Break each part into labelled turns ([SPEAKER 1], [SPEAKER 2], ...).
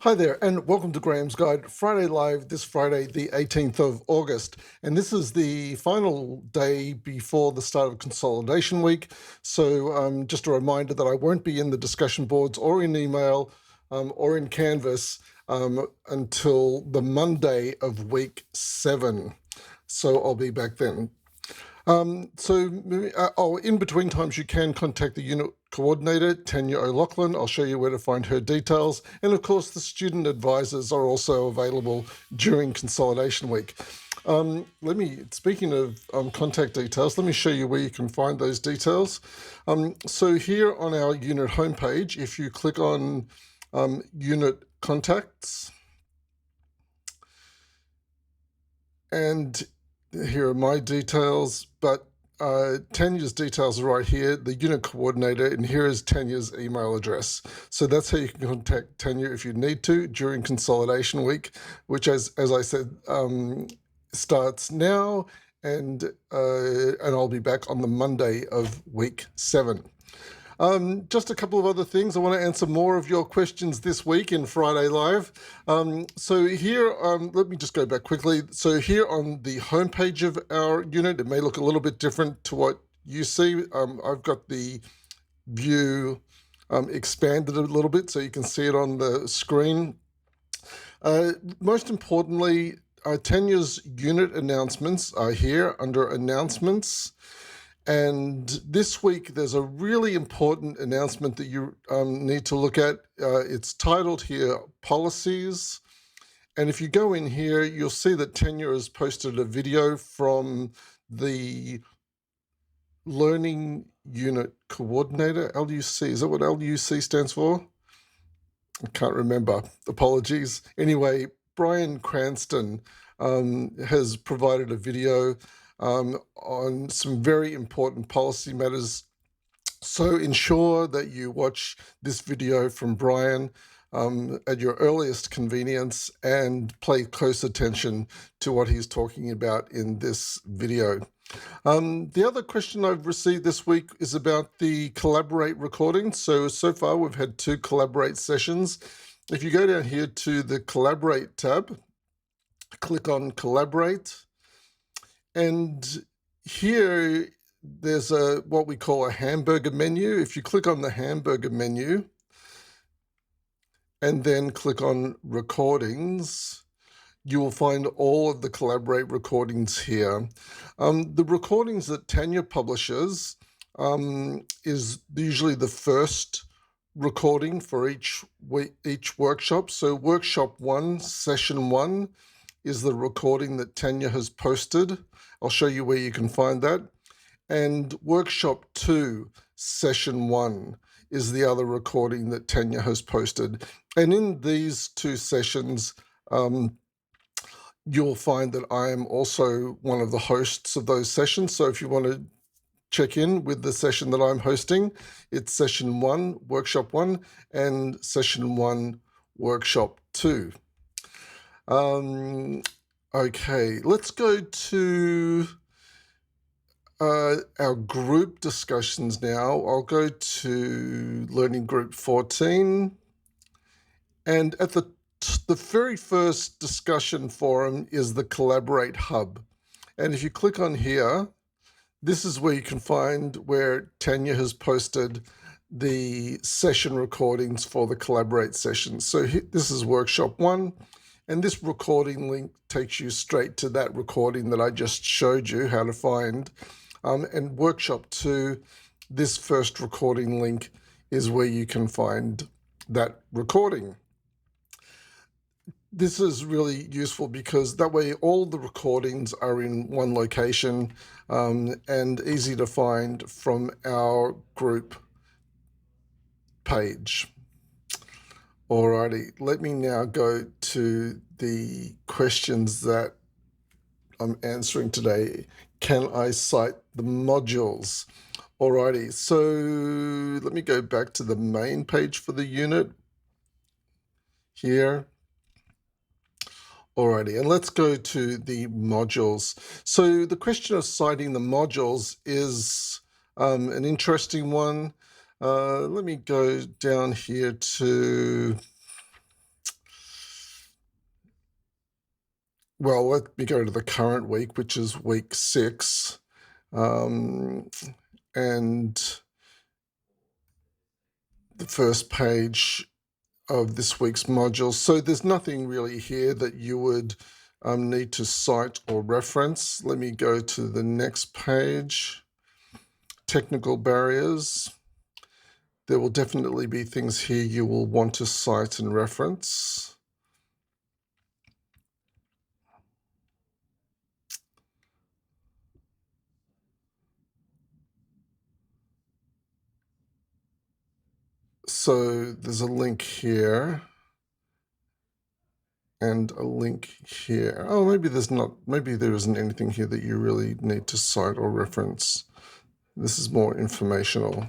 [SPEAKER 1] Hi there, and welcome to Graham's Guide Friday Live this Friday, the 18th of August. And this is the final day before the start of Consolidation Week. So just a reminder that I won't be in the discussion boards or in email or in Canvas until the Monday of week 7. So I'll be back then. In between times, you can contact the unit coordinator, Tanya O'Loughlin. I'll show you where to find her details. And of course, the student advisors are also available during Consolidation Week. Speaking of contact details, let me show you where you can find those details. So here on our unit homepage, if you click on unit contacts, and here are my details, but Tanya's details are right here, the unit coordinator, and here is Tanya's email address. So that's how you can contact Tanya if you need to during Consolidation Week, which, as I said, starts now, and I'll be back on the Monday of week 7. Just a couple of other things. I want to answer more of your questions this week in Friday Live. So here, let me just go back quickly. So here on the homepage of our unit, it may look a little bit different to what you see. I've got the view expanded a little bit so you can see it on the screen. Most importantly, Tanya's unit announcements are here under announcements. And this week, there's a really important announcement that you need to look at. It's titled here, Policies. And if you go in here, you'll see that Tanya has posted a video from the Learning Unit Coordinator, LUC. Is that what LUC stands for? I can't remember. Apologies. Anyway, Brian Cranston has provided a video on some very important policy matters. So ensure that you watch this video from Brian at your earliest convenience and pay close attention to what he's talking about in this video. The other question I've received this week is about the Collaborate recording. So far we've had 2 Collaborate sessions. If you go down here to the Collaborate tab, click on Collaborate, and here there's what we call a hamburger menu. If you click on the hamburger menu and then click on recordings, you will find all of the Collaborate recordings here. The recordings that Tanya publishes is usually the first recording for each workshop. So workshop 1, session 1 is the recording that Tanya has posted. I'll show you where you can find that. And workshop 2, session 1 is the other recording that Tanya has posted. And in these 2 sessions, you'll find that I am also one of the hosts of those sessions. So if you want to check in with the session that I'm hosting, it's session 1, workshop 1, and session 1, workshop 2. Okay, let's go to our group discussions now. I'll go to Learning Group 14. And at the very first discussion forum is the Collaborate Hub. And if you click on here, this is where you can find where Tanya has posted the session recordings for the Collaborate sessions. So this is workshop 1, and this recording link takes you straight to that recording that I just showed you how to find. And workshop 2, this first recording link is where you can find that recording. This is really useful because that way all the recordings are in one location and easy to find from our group page. Alrighty, let me now go to the questions that I'm answering today. Can I cite the modules? Alrighty, so let me go back to the main page for the unit here. Alrighty, and let's go to the modules. So the question of citing the modules is an interesting one. Let me go down here to well, let me go to the current week, which is week 6. And the first page of this week's module. So there's nothing really here that you would need to cite or reference. Let me go to the next page. Technical barriers. There will definitely be things here you will want to cite and reference. So there's a link here and a link here. Oh, maybe there isn't anything here that you really need to cite or reference. This is more informational.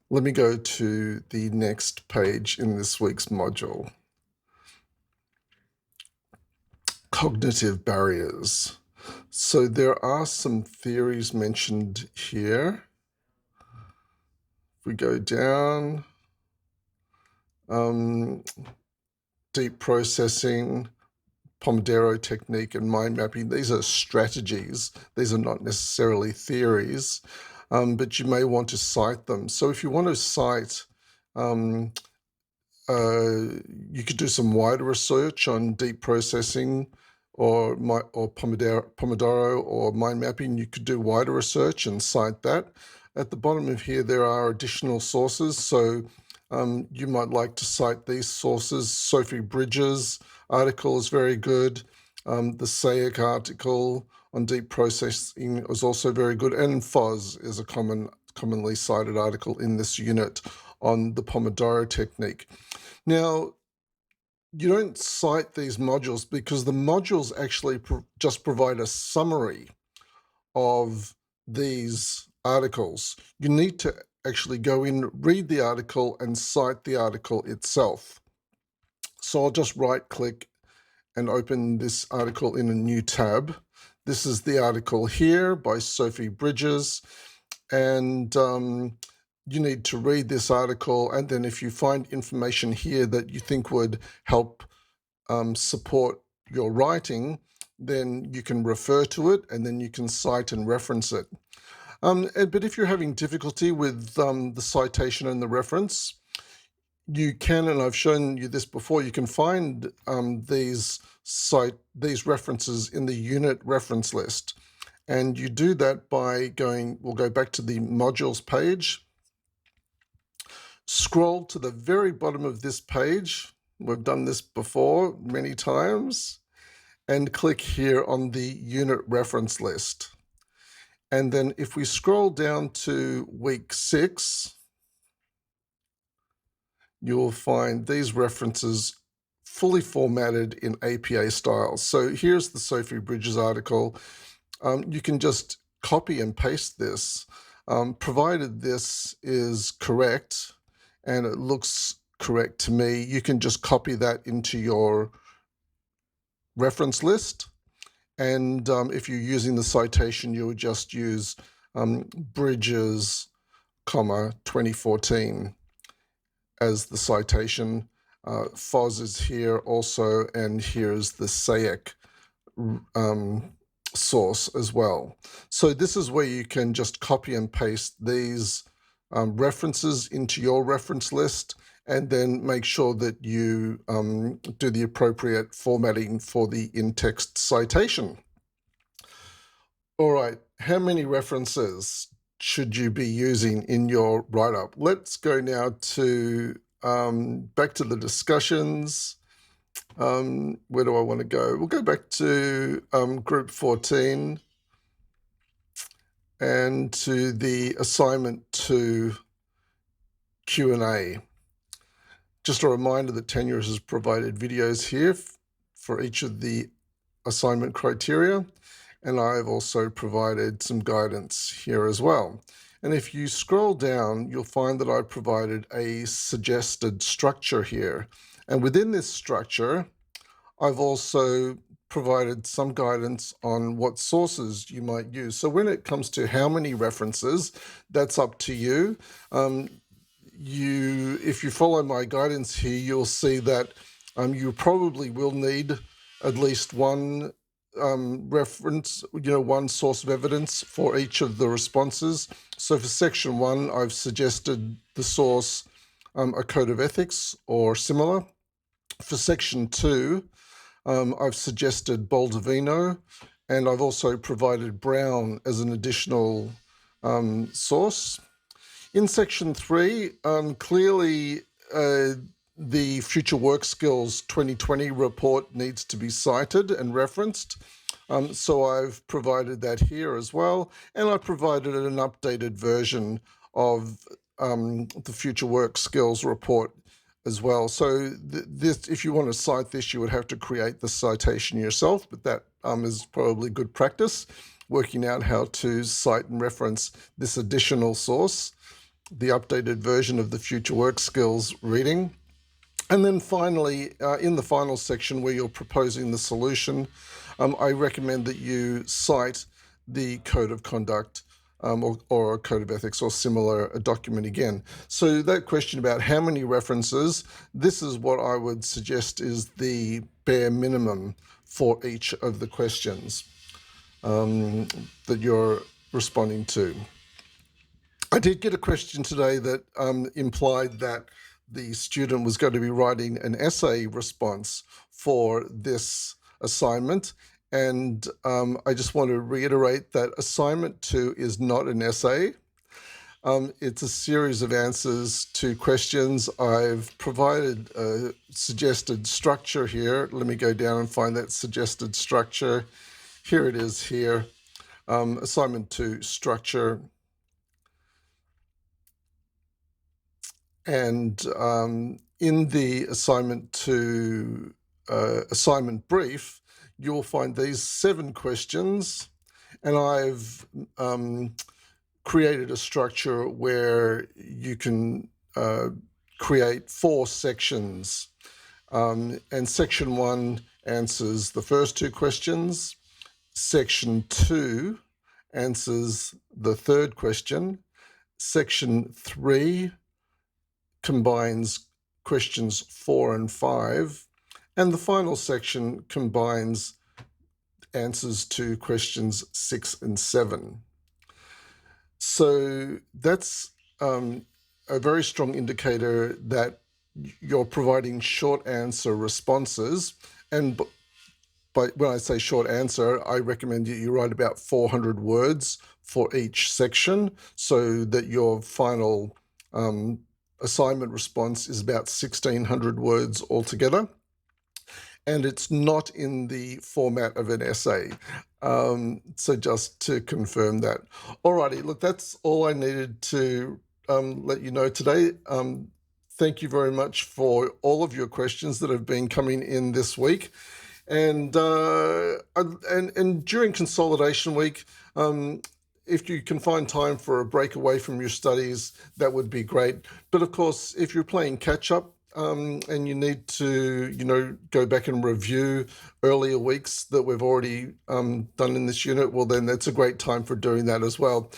[SPEAKER 1] Let me go to the next page in this week's module. Cognitive barriers. So there are some theories mentioned here. If we go down, deep processing, Pomodoro technique, and mind mapping, these are strategies. These are not necessarily theories, but you may want to cite them. So if you want to cite, you could do some wider research on deep processing or Pomodoro or mind mapping. You could do wider research and cite that. At the bottom of here, there are additional sources. So you might like to cite these sources. Sophie Bridges' article is very good. The SAIC article on deep processing is also very good. And FOS is a commonly cited article in this unit on the Pomodoro technique. Now, you don't cite these modules because the modules actually just provide a summary of these articles. You need to actually go in, read the article, and cite the article itself. So I'll just right-click and open this article in a new tab. This is the article here by Sophie Bridges, and you need to read this article, and then if you find information here that you think would help support your writing, then you can refer to it, and then you can cite and reference it. But if you're having difficulty with the citation and the reference, you can, and I've shown you this before, you can find these references in the unit reference list. And you do that by we'll go back to the modules page, scroll to the very bottom of this page. We've done this before many times, and click here on the unit reference list. And then if we scroll down to week 6, you will find these references fully formatted in APA style. So here's the Sophie Bridges article. You can just copy and paste this, provided this is correct and it looks correct to me. You can just copy that into your reference list. And if you're using the citation, you would just use Bridges, 2014 as the citation. FOS is here also, and here's the SAIC source as well. So this is where you can just copy and paste these references into your reference list, and then make sure that you do the appropriate formatting for the in-text citation. All right, how many references should you be using in your write-up? Let's go now to back to the discussions. Where do I want to go? We'll go back to group 14 and to the assignment 2 Q&A. Just a reminder that Tenure has provided videos here for each of the assignment criteria, and I've also provided some guidance here as well. And if you scroll down, you'll find that I've provided a suggested structure here. And within this structure, I've also provided some guidance on what sources you might use. So when it comes to how many references, that's up to you. If you follow my guidance here, you'll see that you probably will need at least one reference, one source of evidence for each of the responses. So for section 1, I've suggested the source, a code of ethics or similar. For section 2, I've suggested Baldovino, and I've also provided Brown as an additional source. In section 3, clearly the Future Work Skills 2020 report needs to be cited and referenced. So I've provided that here as well, and I provided an updated version of the Future Work Skills report as well. So this, if you want to cite this, you would have to create the citation yourself, but that is probably good practice, working out how to cite and reference this additional source, the updated version of the Future Work Skills reading. And then finally, in the final section where you're proposing the solution, I recommend that you cite the code of conduct or a code of ethics or similar document again. So that question about how many references, this is what I would suggest is the bare minimum for each of the questions that you're responding to. I did get a question today that implied that the student was going to be writing an essay response for this assignment. And I just want to reiterate that assignment 2 is not an essay. It's a series of answers to questions. I've provided a suggested structure here. Let me go down and find that suggested structure. Here it is here. Assignment 2 structure. And in the assignment 2 assignment brief, you'll find these 7 questions, and I've created a structure where you can create 4 sections. And section 1 answers the first 2 questions. Section 2 answers the third question. Section 3 combines questions 4 and 5, and the final section combines answers to questions 6 and 7. So that's a very strong indicator that you're providing short answer responses. And when I say short answer, I recommend that you write about 400 words for each section so that your final assignment response is about 1,600 words altogether. And it's not in the format of an essay. So just to confirm that. Alrighty, look, that's all I needed to let you know today. Thank you very much for all of your questions that have been coming in this week. And during consolidation week, if you can find time for a break away from your studies, that would be great. But of course, if you're playing catch up and you need to, go back and review earlier weeks that we've already done in this unit, well, then that's a great time for doing that as well.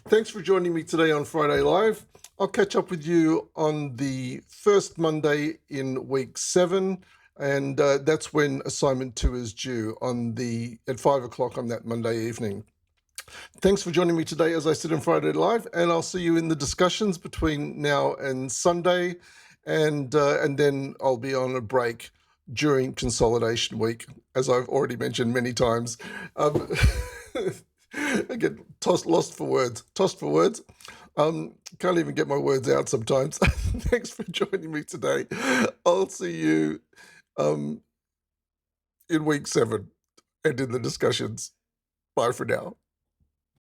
[SPEAKER 1] Thanks for joining me today on Friday Live. I'll catch up with you on the first Monday in week 7. And that's when assignment 2 is due at 5 o'clock on that Monday evening. Thanks for joining me today as I sit in Friday Live, and I'll see you in the discussions between now and Sunday, and then I'll be on a break during consolidation week, as I've already mentioned many times. Again, tossed for words. Can't even get my words out sometimes. Thanks for joining me today. I'll see you in week 7 and in the discussions. Bye for now.